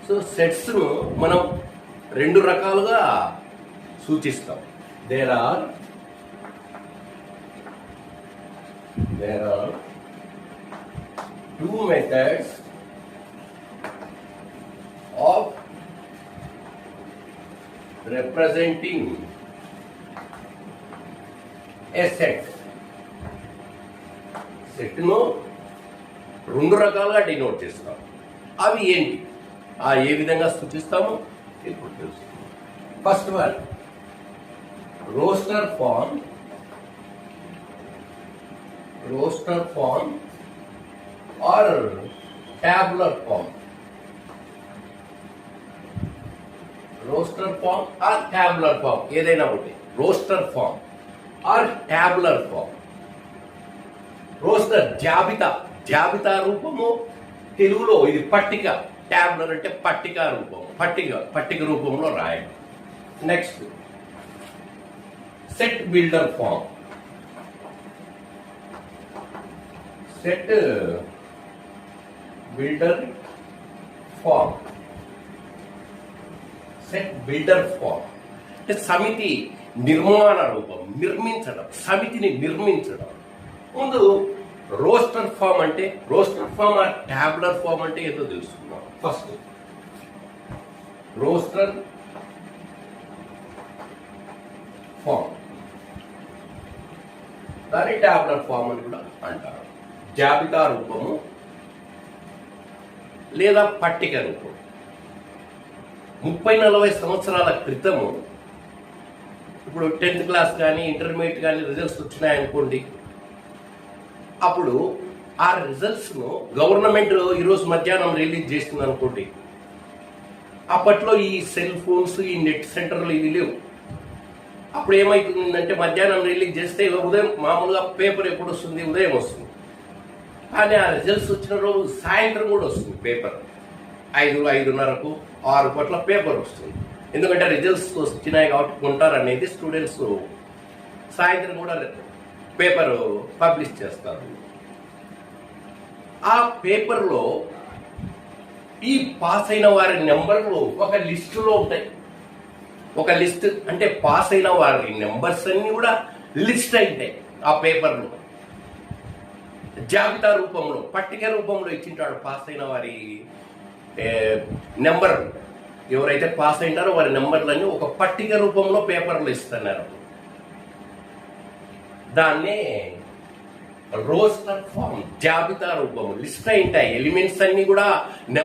So సెట్స్ను మనం రెండు రకాలుగా సూచిస్తాం. There are two methods of representing a set. సెట్ను రెండు రకాలుగా డినోట్ చేస్తాం. అవి ఏంటి, ఏ విధంగా సూచిస్తామో ఇప్పుడు తెలుసు. First one roster form or tabular form. Roster form or tabular form, ఏదైనా ఒకటి. Roster form or tabular form. Roster జాబితా రూపము, తెలుగులో ఇది పట్టిక. ట్యాబులర్ అంటే పట్టిక రూపం, పట్టిక రూపంలో రాయడం. Next set builder form. Set builder form అంటే సమితి నిర్మాణ రూపం, సమితిని నిర్మించడం. ముందు రోస్టర్ ఫామ్ ఆ ట్యాబులర్ ఫామ్ అంటే ఏదో తెలుసుకుందాం. ఫస్ట్ రోస్టర్ ఫామ్, దాని ట్యాబులర్ ఫామ్ అని కూడా అంటారు. జాబితా రూపము లేదా పట్టిక రూపం. 30-40 సంవత్సరాల క్రితము, ఇప్పుడు 10th క్లాస్ కానీ ఇంటర్మీడియట్ కానీ రిజల్ట్స్ వచ్చినాయనుకోండి, అప్పుడు ఆ రిజల్ట్స్ను గవర్నమెంట్ ఈరోజు మధ్యాహ్నం రిలీజ్ చేస్తుంది అనుకోండి. అప్పట్లో ఈ సెల్ ఫోన్స్, ఈ నెట్ సెంటర్లు ఇవి లేవు. అప్పుడు ఏమవుతుందంటే మధ్యాహ్నం రిలీజ్ చేస్తే ఉదయం మామూలుగా పేపర్ ఎప్పుడు వస్తుంది, ఉదయం వస్తుంది. కానీ ఆ రిజల్ట్స్ వచ్చిన రోజు సాయంత్రం కూడా వస్తుంది పేపర్. 5:30కు 6 పేపర్ వస్తుంది. ఎందుకంటే రిజల్ట్స్ వచ్చినాయి కాబట్టి కొంటారనేది స్టూడెంట్స్ సాయంత్రం కూడా పేపర్ పబ్లిష్ చేస్తారు. ఆ పేపర్లో ఈ పాస్ అయిన వారి నెంబర్లు ఒక లిస్టులో ఉంటాయి. ఒక లిస్ట్ అంటే పాస్ అయిన వారి నెంబర్స్ అన్ని కూడా లిస్ట్ ఉంటాయి ఆ పేపర్లో. జాబితా రూపంలో, పట్టిక రూపంలో ఇచ్చింటాడు పాస్ అయిన వారి నెంబర్. ఎవరైతే పాస్ అయినారో వారి నెంబర్లన్నీ ఒక పట్టిక రూపంలో పేపర్లు ఇస్తున్నారు. దాన్నే రోస్టర్ ఫామ్, జాబితా రూపము. లిస్ట్ అయింటాయి, ఎలిమెంట్స్ అన్ని కూడా